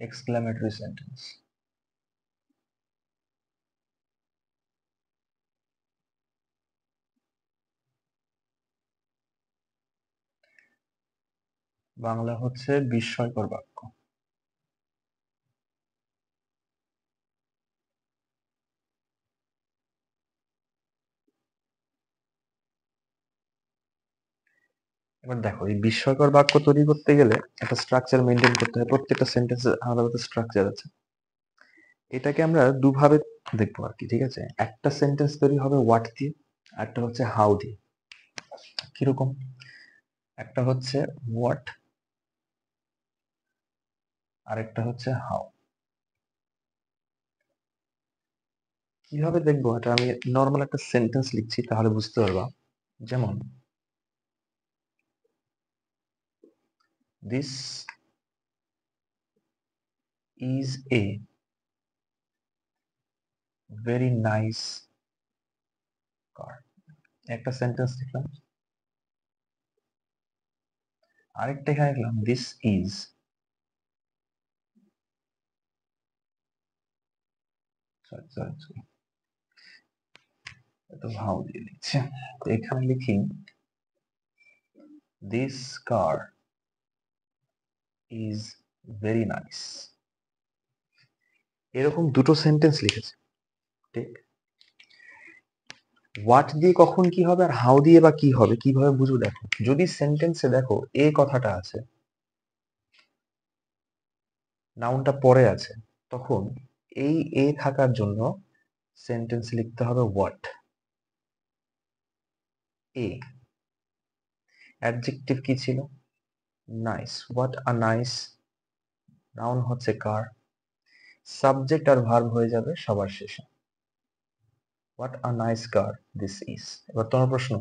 Exclamatory sentence. Bangla হচ্ছে বিস্ময়কর বাক্য। এবার দেখো, এই বিস্ময়কর বাক্য তৈরি করতে গেলে একটা স্ট্রাকচার মেনটেন করতে হয়। প্রত্যেকটা সেন্টেন্সের আলাদা আলাদা স্ট্রাকচার আছে। এটাকে আমরা দুভাবে দেখবো আর কি, ঠিক আছে? একটা সেন্টেন্স তৈরি হবে হোয়াট দিয়ে, একটা হচ্ছে হাউ দিয়ে। কিরকম? একটা হচ্ছে হোয়াট, আর একটা হচ্ছে হাউ। কিভাবে দেখবো এটা? আমি নর্মাল একটা সেন্টেন্স লিখছি, তাহলে বুঝতে পারবা। যেমন, this is a very nice কার। একটা সেন্টেন্স লিখলাম। আরেকটা এখানে লিখলাম this is. Sorry sorry sorry, তো হাউ দিয়ে লিখছি। তো এখানে লিখি this car is very nice. এরকম দুটো সেন্টেন্স লিখেছি, ঠিক? হোয়াট দিয়ে কখন কি হবে আর হাউ দিয়ে বা কি হবে, কিভাবে বুঝবো? দেখো, যদি সেন্টেন্সে দেখো এ কথাটা আছে, নাউনটা পরে আছে, তখন এই এ থাকার জন্য সেন্টেন্স লিখতে হবে হোয়াট। এ অ্যাডজেক্টিভ কি ছিল? Nice. What a nice. Noun হচ্ছে কার। সাবজেক্ট আর ভার্ব হয়ে যাবে সবার শেষে। What a nice car this is. এবার তোমার প্রশ্ন,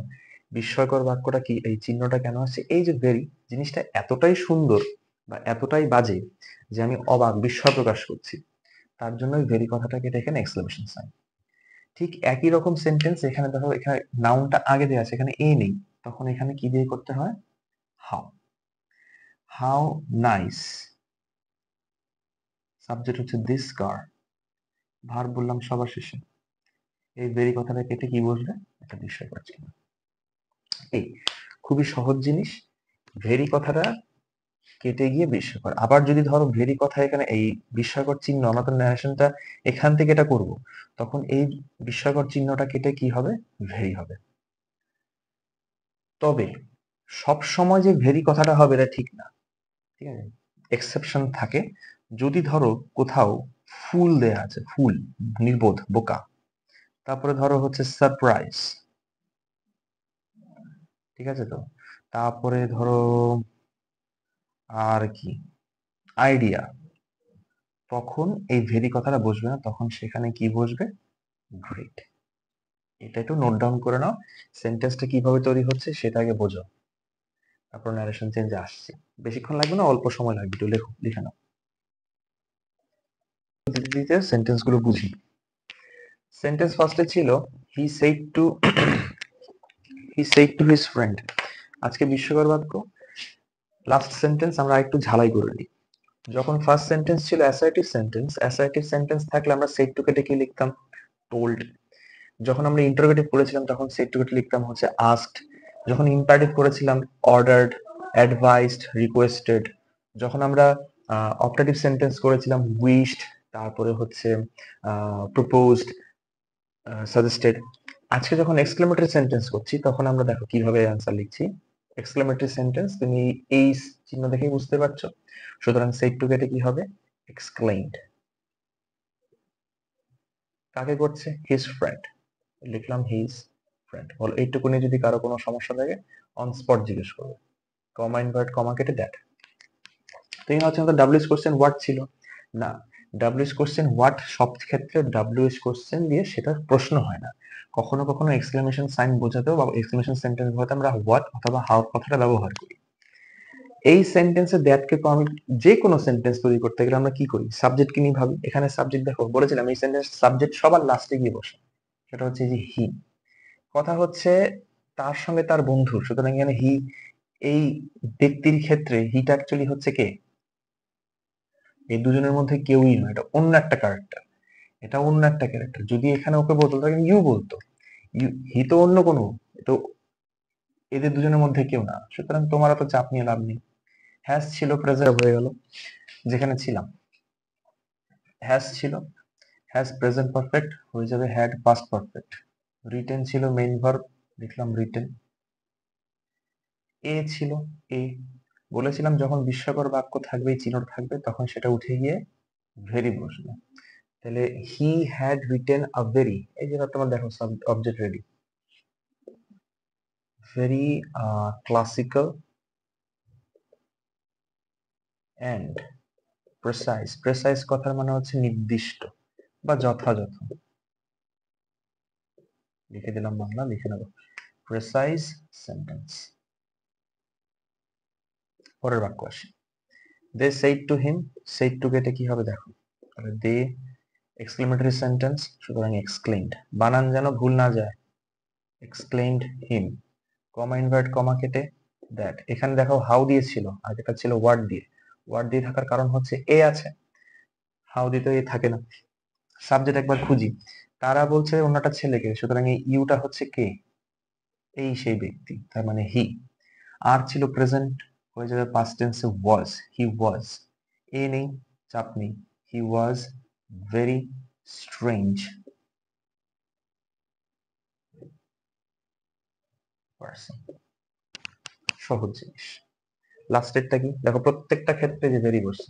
বিস্ময়কর বাক্যটা কি, এই চিহ্নটা কেন আছে? এই যে ভেরি, জিনিসটা এতটাই সুন্দর বা এতটাই বাজে যে আমি অবাক, বিস্ময় প্রকাশ করছি, তার জন্য ভেরি কথাটা কেটে এখানে এক্সক্লেমেশন সাইন। ঠিক একই রকম সেন্টেন্স এখানে দেখো, এখানে নাউনটা আগে দেওয়া আছে, এখানে এ নেই, তখন এখানে কি দিয়ে করতে হয়? হাউ। How nice. সাবজেক্ট হচ্ছে দিস কার, ভার্ব বললাম সবার শেষে। এই ভেরি কথাটা কেটে কি বসবে? একটা বিস্ময়কর চিহ্ন। এই খুবই সহজ জিনিস। ভেরি কথাটা কেটে গিয়ে বিস্ময়কর। আবার যদি ধরো ভেরি কথা এখানে এই বিস্ময়কর চিহ্ন, আমরা তো ন্যারেশনটা এখান থেকে এটা করব, তখন এই বিস্ময়কর চিহ্নটা কেটে কি হবে? ভেরি হবে। তবে সব সময় যে ভেরি কথাটা হবে এটা ঠিক না, ঠিক আছে? এক্সেপশন থাকে। যদি ধরো কোথাও ফুল দেয়া আছে, ফুল, নির্বোধ, বোকা, তারপরে ধরো হচ্ছে সারপ্রাইজ, ঠিক আছে তো, তারপরে ধরো আর কি, আইডিয়া, তখন এই ভেরি কথাটা বসবে না, তখন সেখানে কি বসবে? গ্রেট। এটা একটু নোট ডাউন করে নাও। সেন্টেন্সটা কিভাবে তৈরি হচ্ছে সেটা আগে বোঝো, তারপর ন্যারেশন চেঞ্জে আসছে। বেশিক্ষণ লাগবে না, অল্প সময় লাগবে, একটু লেখো, লিখে নাও। সেন্টেন্স গুলো বুঝি। সেন্টেন্স ফার্স্টে ছিল he said to he said to his friend. আজকে বিস্ময়কর বাক্য। লাস্ট সেন্টেন্স আমরা একটু ঝালাই করে নিই। যখন ফার্স্ট সেন্টেন্স ছিল অ্যাসার্টিভ সেন্টেন্স, অ্যাসার্টিভ সেন্টেন্স থাকলে আমরা সেড টু কেটে কি লিখতাম? টোল্ড। যখন আমরা ইন্টারোগেটিভ করেছিলাম তখন সেড টু কেটে লিখতাম হচ্ছে আস্কড। যখন ইম্পারেটিভ করেছিলাম অর্ডারড, অ্যাডভাইসড, রিকোয়েস্টেড। যখন আমরা অপটেটিভ সেন্টেন্স করেছিলাম উইশড, তারপরে হচ্ছে প্রপোজড, সাজেস্টেড। আজকে যখন এক্সক্লেমেটরি সেন্টেন্স করছি তখন আমরা দেখো কিভাবে অ্যান্সার লিখছি। এক্সক্লেমেটরি সেন্টেন্স তুমি এই চিহ্ন দেখেই বুঝতে পারছো। সুতরাং সেড টু কেটে কি হবে? এক্সক্লেইমড। কাকে করছে? His friend. লিখলাম হিজ ফ্রেন্ড। বলো এইটুকু নিয়ে যদি কারো কোনো সমস্যা থাকে অন স্পট জিজ্ঞেস করবে। কমা ইনভার্ট কমা কেটে দ্যাট। তো এই হচ্ছে আমাদের ডাব্লিউএস কোশ্চেন হোয়াট ছিল না। ডাব্লিউএস কোশ্চেন হোয়াট সব ক্ষেত্রে ডাব্লিউএস কোশ্চেন দিয়ে সেটা প্রশ্ন হয় না। কখনো কখনো এক্সক্লেমেশন সাইন বোঝাতেও বা এক্সক্লেমেশন সেন্টেন্স বোঝাতে আমরা হোয়াট অথবা হাউ কথাটা ব্যবহার করি। এই সেন্টেন্সে দ্যাটকে আমি যে কোনো সেন্টেন্স তৈরি করতে গেলে আমরা কি করি? সাবজেক্টকে নিয়ে ভাবি। এখানে সাবজেক্ট দেখো, বলেছিলাম এই সেন্টেন্স সাবজেক্ট সবার লাস্টে গিয়ে বসে, সেটা হচ্ছে যে হি। কথা হচ্ছে তার সঙ্গে তার বন্ধু, সুতরাং এখানে হি, এই ব্যক্তির ক্ষেত্রে হিটা অ্যাকচুয়ালি হচ্ছে কে? এই দুজনের মধ্যে কেউই নয়, এটা অন্য একটা ক্যারেক্টার, এটা অন্য একটা ক্যারেক্টার। যদি এখানে ওকে বলতো তাহলে ইউ বলতো, হি তো অন্য কোনো, তো এদের দুজনের মধ্যে কেউ না, সুতরাং তোমার তো চাপ নিয়ে লাভ নেই। হ্যাজ ছিল প্রেজেন্ট হয়ে গেল যেখানে ছিলাম, হ্যাজ ছিল, হ্যাজ প্রেজেন্ট পারফেক্ট হয়ে যাবে হ্যাড পাস্ট পারফেক্ট। রিটেন ছিল মেইন ভার্ব, লিখলাম রিটেন। এ ছিল, এ বলেছিলাম যখন বিস্ময়কর বাক্য থাকবে, চিহ্ন থাকবে, তখন সেটা উঠে গিয়ে ভেরি বসবে। তাহলে he had written a very, এই যে তোমার দেখো object ready, very classical and precise. Precise কথার মানে হচ্ছে নির্দিষ্ট বা যথাযথ, লিখে দিলাম বাংলা, লিখে নেব প্রেসাইজ সেন্টেন্স। পরের বাক্য আসি, they said to him, said to গেটে কি হবে দেখো, তাহলে দে এক্সক্লেমেটরি সেন্টেন্স, সুতরাং এক্সক্লেইমড, বানান যেন ভুল না যায়, এক্সক্লেইমড হিম, কমা ইনভার্ট কমা কেটে দ্যাট। এখানে দেখো হাউ দিয়েছিল, আগেটা ছিল ওয়ার্ড দিয়ে, ওয়ার্ড দিয়ে থাকার কারণ হচ্ছে এ আছে, হাউ দিয়ে তো এ থাকে না। সাবজেক্ট একবার খুঁজি, তারা বলছে অন্যটা ছেলেকে, সুতরাং এই ইউটা হচ্ছে কে, এই সেই ব্যক্তি, তার মানে হি। আর ছিল প্রেজেন্ট, হয়ে যাবে পাস্ট টেন্সে ওয়াজ, হি ওয়াজ। এ নেই, চাপ নেই, হি ওয়াজ ভেরি স্ট্রেঞ্জ পারসন। সহজ জিনিস। লাস্টেরটা কি দেখো, প্রত্যেকটা ক্ষেত্রে যে ভেরি বসছে,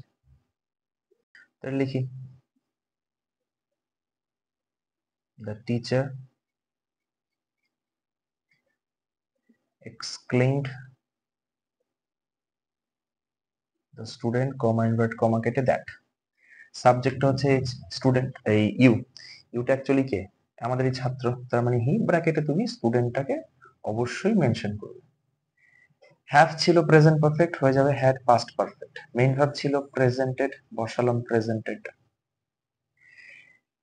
তাহলে লিখি the teacher exclaimed the student, comma invert comma কেটে দ্যাট। সাবজেক্ট হচ্ছে স্টুডেন্ট, এই ইউ, ইউটা অ্যাকচুয়ালি কে, আমাদের এই ছাত্র, তার মানে হি, ব্র্যাকেটে তুমি স্টুডেন্টটাকে অবশ্যই মেনশন করবে। হ্যাভ ছিল প্রেজেন্ট পারফেক্ট, হয়ে যাবে had passed perfect. Main verb ছিল প্রেজেন্টেড, বসালাম প্রেজেন্টেড।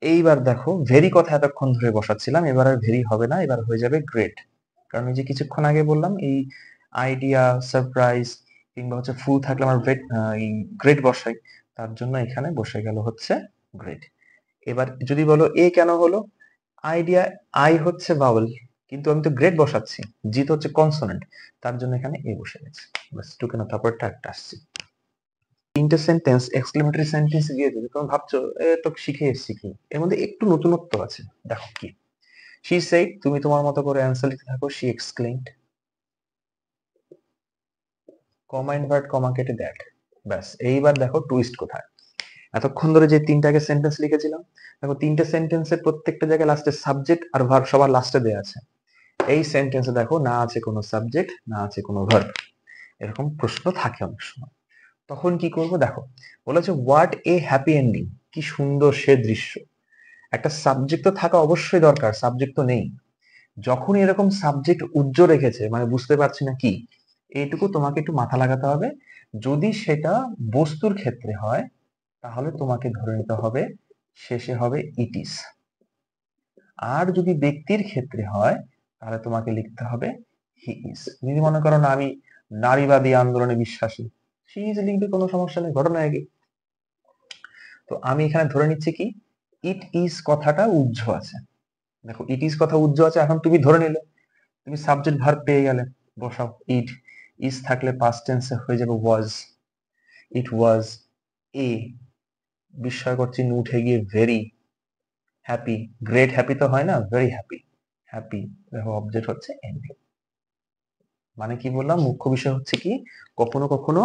এইবার দেখো ভেরি কথা এতক্ষণ ধরে বসাচ্ছিলাম, এবার আর ভেরি হবে না, এবার হয়ে যাবে গ্রেট। কারণ এই যে কিছুক্ষণ আগে বললাম এই আইডিয়া, সারপ্রাইজ কিংবা হচ্ছে ফুল থাকলে আমার গ্রেট বসাই, তার জন্য এখানে বসে গেল হচ্ছে গ্রেট। এবার যদি বলো এ কেন হলো, আইডিয়া, আই হচ্ছে ভাওয়েল, কিন্তু আমি তো গ্রেট বসাচ্ছি, জি তো হচ্ছে কনসোনেন্ট, তার জন্য এখানে এ বসে গেছে। বাস টুকেন তারপরটা একটা আসছে। তিনটে সেন্টেন্স এক্সক্লেমেটরি সেন্টেন্স দিয়ে দেবে, তখন ভাবছো এ তো শিখে এসেছি কি, এর মধ্যে একটু নতুনত্ব আছে। দেখো কি, শি সেড, তুমি তোমার মতো করে অ্যান্সার লিখতে থাকো, she exclaimed, comma invert comma কেটে দ্যাট। ব্যাস, এইবার দেখো টুইস্ট কোথায়। এতক্ষণ ধরে যে তিনটাকে সেন্টেন্স লিখেছিলাম, দেখো তিনটে সেন্টেন্সের প্রত্যেকটা জায়গায় লাস্টে সাবজেক্ট আর ভার্ব সবার লাস্টে দেওয়া আছে। এই সেন্টেন্সে দেখো না আছে কোনো সাবজেক্ট, না আছে কোনো ভার্ব, এরকম প্রশ্ন থাকে অনেক সময়। তখন কি করব দেখো, বলেছে হোয়াট এ হ্যাপি এন্ডিং, কি সুন্দর সে দৃশ্য। একটা সাবজেক্ট তো থাকা অবশ্যই দরকার, সাবজেক্ট তো নেই। যখন এরকম সাবজেক্ট উজ্জ্ব রেখেছে মানে বুঝতে পারছি না কি, এইটুকু তোমাকে একটু মাথা লাগাতে হবে। যদি সেটা বস্তুর ক্ষেত্রে হয় তাহলে তোমাকে ধরে নিতে হবে শেষে হবে ইট ইজ, আর যদি ব্যক্তির ক্ষেত্রে হয় তাহলে তোমাকে লিখতে হবে হি ইজ। যদি মনে করো না আমি নারীবাদী আন্দোলনে বিশ্বাসী, সি ইজ লিখবে, কোনো সমস্যা নেই, ঘটনা একই। তো আমি এখানে ধরে নিচ্ছি কি, ইট ইজ কথাটা উজ্জ্ব আছে। দেখো ইট ইজ কথা উজ্জ্ব আছে, এখন তুমি ধরে নিলে, তুমি সাবজেক্ট ভার্ব পেয়ে গেলে, বসাও ইট, ইজ থাকলে পাস্ট টেন্সে হয়ে যাবে ওয়াজ, ইট ওয়াজ এ, বিস্ময়কর চিহ্ন উঠে গিয়ে ভেরি হ্যাপি, গ্রেট হ্যাপি তো হয় না, ভেরি হ্যাপি, হ্যাপি দেখো অবজেক্ট হচ্ছে এন্ডিং। মানে কি বললাম, মুখ্য বিষয় হচ্ছে কি, কখনো কখনো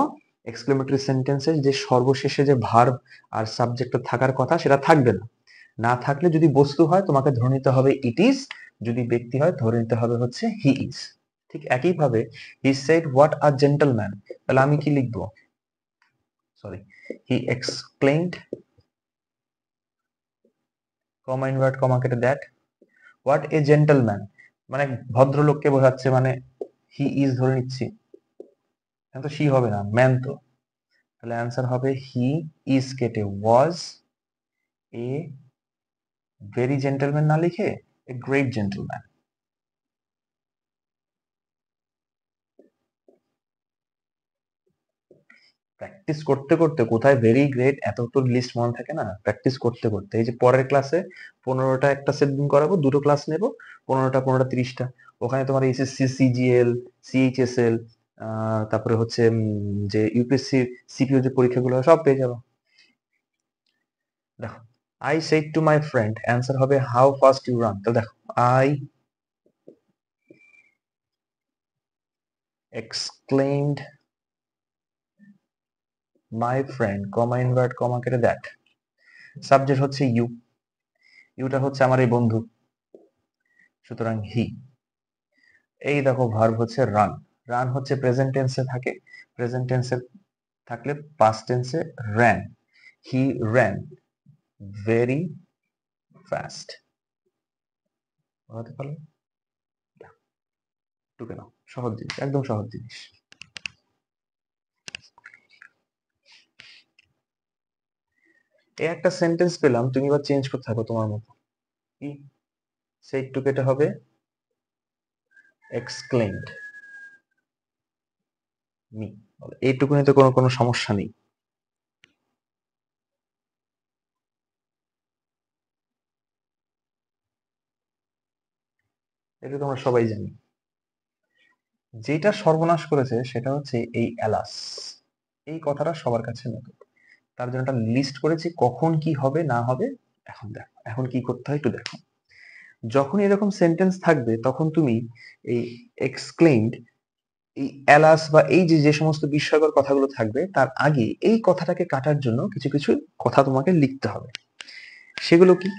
এক্সক্লেমেটরি সেন্টেন্সে যে সর্বশেষে যে ভার্ব আর সাবজেক্ট থাকার কথা সেটা থাকবে না, না থাকলে যদি বস্তু হয় তোমাকে ধরে নিতে হবে ইট ইজ, যদি ব্যক্তি হয় ধরে নিতে হবে হচ্ছে হি ইজ। ঠিক একইভাবে he said what a gentleman, তাহলে আমি কি লিখবো, সরি, হি এক্সপ্লেইনড, কমা ইনভার্ট কমা কেটে দ্যাট, হোয়াট এ জেন্টলম্যান মানে ভদ্রলোককে বোঝাচ্ছে, মানে হি ইজ ধরে নিচ্ছি, এখন তো শি হবে না, ম্যান তো, তাহলে অ্যান্সার হবে হি ইজ কেটে ওয়াজ এ ভেরি জেন্টলম্যান না লিখে এ গ্রেট জেন্টলম্যান। প্র্যাকটিস করতে করতে কোথায় ভেরি গ্রেট এত তো লিস্ট মনে থাকে না, প্র্যাকটিস করতে করতে। এই যে পরের ক্লাসে 15টা একটা সেট দিন করাবো, দুটো ক্লাস নেব, 15টা 30টা, ওখানে তোমার এসএসসি সিজিএল সিএইচএসএল তারপরে হচ্ছে যে ইউপিএসসি সিপিও যে পরীক্ষাগুলো হয় সব পেয়ে যাবো। দেখো, I said to my friend, answer হবে হাউ ফাস্ট ইউ রান। তো দেখো, I exclaimed my friend, comma invert comma কেটে দ্যাট। সাবজেক্ট হচ্ছে ইউ, ইউটা হচ্ছে আমার এই বন্ধু, সুতরাং হি। এই দেখো ভার্ব হচ্ছে রান, রান হচ্ছে প্রেজেন্ট টেন্সে থাকে, প্রেজেন্ট টেন্সে থাকলে পাস্ট টেন্সে ran, he ran very fast. বুঝতে পারলে? টুকে নাও, সহজ জিনিস, একদম সহজ জিনিস। এই একটা সেন্টেন্স পেলাম, তুমি এবার চেঞ্জ করতে থাকো তোমার মতো। কি সেই টুকেটা হবে এক্সক্লেইমড মি। এইটুকুনিতে কোনো কোনো সমস্যা নেই। এটা তোমরা সবাই জানি। যেটা সর্বনাশ করেছে সেটা হচ্ছে এই অ্যালাস, এই কথাটা সবার কাছে নতুন, তার জন্য একটা লিস্ট করেছি কখন কি হবে না হবে। এখন দেখো, এখন কি করতে হয় একটু দেখো। যখন এরকম সেন্টেন্স থাকবে তখন তুমি এই এক্সক্লেইমড, এই অ্যালাস বা এই যে যে সমস্ত বিস্ময়কর কথাগুলো থাকবে তার আগে এই কথাটাকে কাটার জন্য কিছু কিছু কথা তোমাকে লিখতে হবে। সেগুলো কি?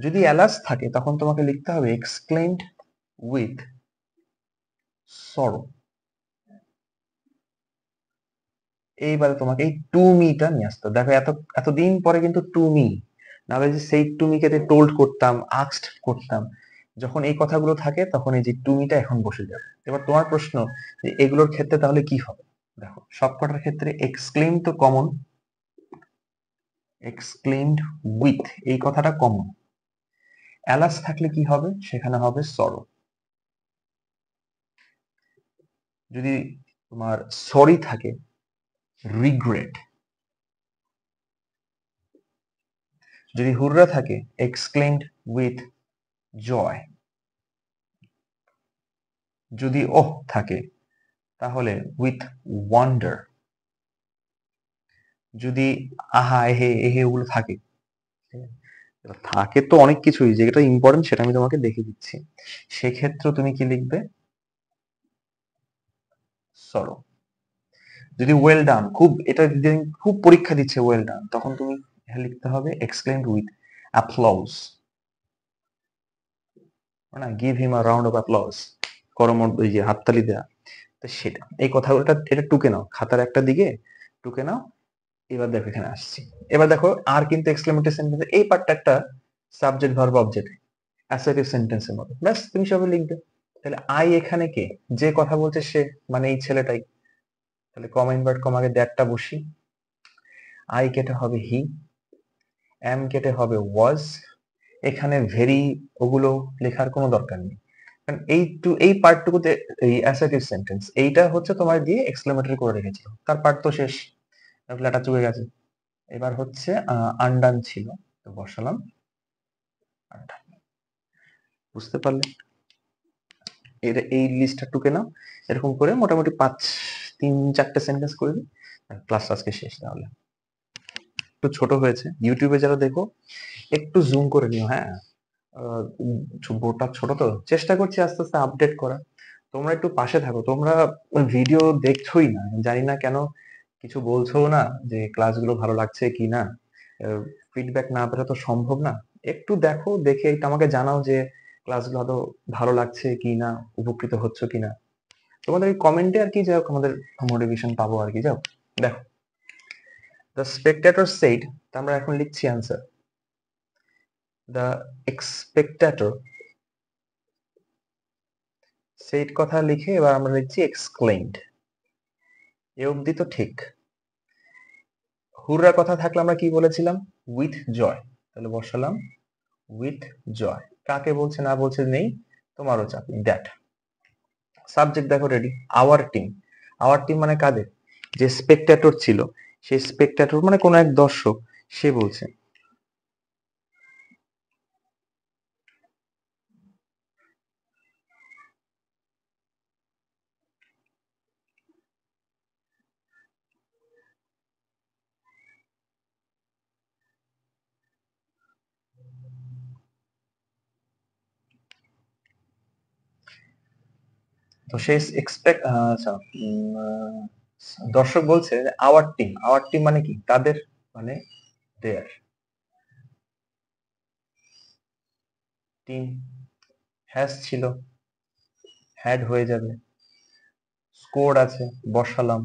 যদি অ্যালাস থাকে তখন তোমাকে লিখতে হবে এক্সক্লেইমড উইথ সরো। এইবারে তোমাকে এই টু মিটা নিয়ে আসতে হবে। দেখো, এতদিন পরে কিন্তু টু মি, নাহলে যে সেই টু মিকে টোল্ড করতাম, আস্কড করতাম, যখন এই কথাগুলো থাকে তখন এই যে টু মিটা এখন বসে যাবে। এবার তোমার প্রশ্ন যে এগুলোর ক্ষেত্রে তাহলে কি হবে। দেখো, সবকটার ক্ষেত্রে এক্সক্লেম তো কমন, এক্সক্লেমড উইথ এই কথাটা কমন। অ্যালাস থাকলে কি হবে, সেখানে হবে সরো। যদি তোমার সরি থাকে রিগ্রেট, যদি হুররা থাকে এক্সক্লেমড উইথ জয়, যদি ওহ থাকে তাহলে উইথ ওয়ান্ডার, যদি আহা এহে এহে ওগুলো থাকে, এবার থাকে তো অনেক কিছুই, যেটা ইম্পর্টেন্ট সেটা আমি তোমাকে দেখে দিচ্ছি। সেক্ষেত্রে তুমি কি লিখবে, সরো। যদি ওয়েল ডান, খুব এটা খুব পরীক্ষা দিচ্ছে ওয়েল ডান, তখন তুমি লিখতে হবে এক্সক্লেমড উইথ অ্যাপ্লজ, না give him a round of applause, করমর ওই যে হাততালি দেয়া। তো সেটা এই কথাগুলো এটা টুকে নাও, খাতার একটা দিকে টুকে নাও। এবার দেখো এখানে আসছি, এবার দেখো আর কিন্তু এক্সক্লেমেটরি সেন্টেন্স এই পার্টটা একটা সাবজেক্ট ভার্ব অবজেক্ট অ্যাসার্টিভ সেন্টেন্সের মতো, ব্যাস তুমি সবে লিখবে। তাহলে আই এখানে কে, যে কথা বলছে সে, মানে এই ছেলেটাই, তাহলে কমা ইনভার্ট কমাকে দ্যাটটা বসি, আই কেটে হবে হি, এম কেটে হবে ওয়াজ। এখানে ভেরি ওগুলো লেখার কোনো দরকার নেই, কারণ এই পার্টটুকুতে এই অ্যাসার্টিভ সেন্টেন্স এইটা হচ্ছে তোমার দিয়ে এক্সক্লেমেটরি করে রেখেছিল, তার পার্ট তো শেষ, লেটা চুকে গেছে। এবার হচ্ছে আন্ডান ছিল, তো বসালাম আন্ডান। বুঝতে পারলে? এই লিস্টটা টুকে নাও, এরকম করে মোটামুটি 3-4টে সেন্টেন্স করে দিই, ক্লাস আজকে শেষ। তাহলে একটু ছোট হয়েছে, ইউটিউবে যারা দেখো একটু জুম করে নিও, হ্যাঁ। বোর্ডটা ছোট তো, চেষ্টা করছি আস্তে আস্তে আপডেট করা। তোমরা একটু পাশে থাকো, তোমরা ভিডিও দেখছোই না, জানি না কেন কিছু বলছো না যে ক্লাসগুলো ভালো লাগছে কি না, ফিডব্যাক না পেলে তো সম্ভব না। একটু দেখো, দেখে একটু আমাকে জানাও যে ক্লাসগুলো হয়তো ভালো লাগছে কি না, উপকৃত হচ্ছ কিনা। তোমাদের এই কমেন্টে আর কি, যাই হোক আমাদের মোটিভেশন পাবো আর কি। যাও দেখো, দ্য স্পেকটেটর সেইড, আমরা এখন লিখছি অ্যান্সার। দ্য এক্সপেক্টেটর সেইড কথা লিখে এবার আমরা লিখছি এক্সক্লেইমড। এ অবধি তো ঠিক। হুররা কথা থাকলে আমরা কি বলেছিলাম, উইথ জয়, তাহলে বসালাম উইথ জয়। কাকে বলছে না বলছে নেই, তোমারও চাপ নেই, দ্যাট। সাবজেক্ট দেখো ready, our team, our team মানে কাদের, যে স্পেকট্যাটর ছিল, সেই স্পেকট্যাটর মানে কোনো এক দর্শক, সে বলছে তো সে এক্সপেক্ট আচ্ছা দর্শক বলছে আওয়ার টিম মানে কি, তাদের মানে দেয়ার টিম, হ্যাজ ছিল হ্যাড হয়ে যাবে, স্কোর আছে বসালাম,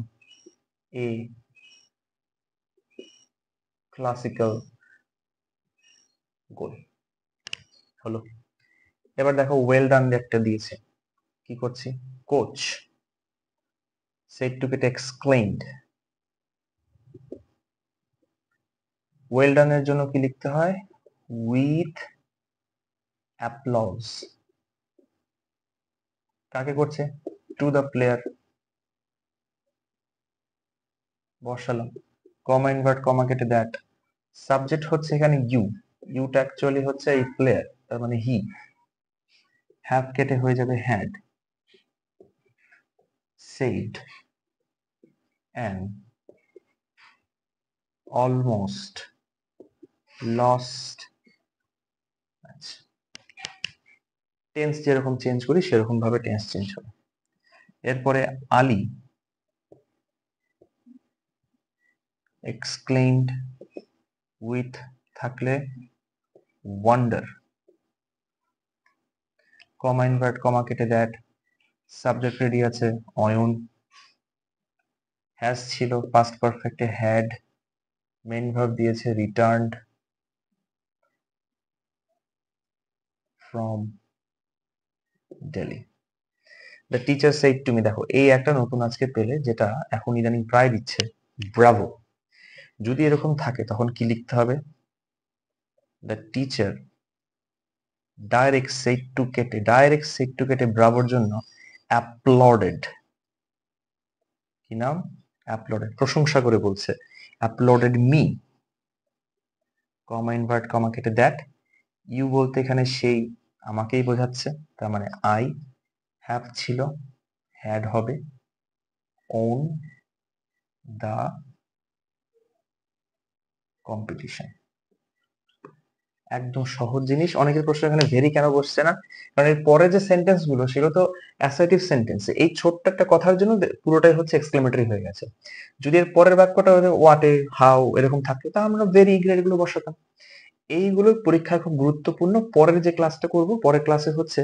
এ ক্লাসিক্যাল গোল হলো। এবার দেখো ওয়েল ডান একটা দিয়েছে, কি করছি, coach said to get exclaimed, well done এর জন্য কি লিখতে হয়, উইথ অ্যাপ্লজ, কাকে করছে, টু দ্য প্লেয়ার, বসালাম, কমা ইনভার্ট কমা কেটে দ্যাট, সাবজেক্ট হচ্ছে এখানে ইউটা অ্যাকচুয়ালি হচ্ছে এই প্লেয়ার, তার মানে হি, হ্যাভ কেটে হয়ে যাবে had, said and almost lost, আচ্ছা টেন্স যেরকম চেঞ্জ করি সেরকম ভাবে টেন্স চেঞ্জ হবে। এরপরে আলী exclaimed with থাকলে wonder, কমা ইনভার্ট কমা কেটে দ্যাট, সাবজেক্ট রেডি আছে অয়ন, হ্যাজ ছিল পাস্ট পারফেক্টে হ্যাড, মেইন ভার্ব দিয়েছে returned from Delhi, the teacher said to me, দেখো এই একটা নতুন আজকে পেলে, যেটা এখন ইদানিং প্রায় দিচ্ছে, ব্রাভো, যদি এরকম থাকে তখন কি লিখতে হবে, the teacher direct said to কেটে ব্রাভোর জন্য অ্যাপ্লডেড, কি নাম, অ্যাপ্লডেড, প্রশংসা করে বলছে, অ্যাপ্লডেড মি, কমা ইনভার্ট কমা কেটে দ্যাট, ইউ বলতে এখানে সেই আমাকেই বোঝাচ্ছে, তার মানে আই, হ্যাভ ছিল হ্যাড হবে, ওন দা কম্পিটিশন, একদম সহজ জিনিস। অনেকের প্রশ্ন এখানে ভেরি কেন বসছে না, কারণ এর পরে যে সেন্টেন্স গুলো সেগুলো তো অ্যাসার্টিভ সেন্টেন্স, এই ছোট্ট একটা কথার জন্য পুরোটাই হচ্ছে এক্সক্লেমেটরি হয়ে গেছে। যদি এর পরের বাক্যটা হোয়াট এ হাউ এরকম থাকতো তা আমরা ভেরি গ্রেড গুলো বসাতাম। এইগুলো পরীক্ষায় খুব গুরুত্বপূর্ণ। পরের যে ক্লাসটা করব, পরের ক্লাসে হচ্ছে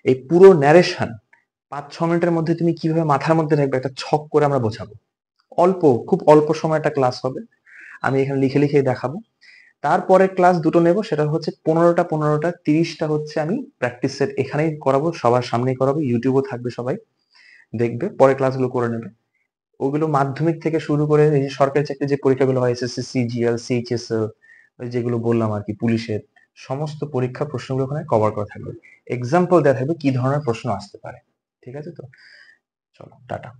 এই পুরো ন্যারেশন 5-6 মিনিটের মধ্যে তুমি কিভাবে মাথার মধ্যে রাখবে, একটা ছক করে আমরা বোঝাবো। খুব অল্প সময় একটা ক্লাস হবে, আমি এখানে লিখে লিখে দেখাবো। তারপরে ক্লাস দুটো নেব, সেটা হচ্ছে 15টা 30টা হচ্ছে আমি প্র্যাকটিস সেট এখানেই করাবো, সবার সামনেই করাবো, ইউটিউবও থাকবে, সবাই দেখবে, পরে ক্লাসগুলো করে নেবে। ওগুলো মাধ্যমিক থেকে শুরু করে এই যে সরকারি চাকরি যে পরীক্ষাগুলো হয়, এসএসসি, সিজিএল, সিএইচএসএল, যেগুলো বললাম আর কি, পুলিশের সমস্ত পরীক্ষা প্রশ্নগুলো ওখানে কভার করা থাকবে, এক্সাম্পল দেওয়া থাকবে কি ধরনের প্রশ্ন আসতে পারে। ঠিক আছে তো, চলো টাটা।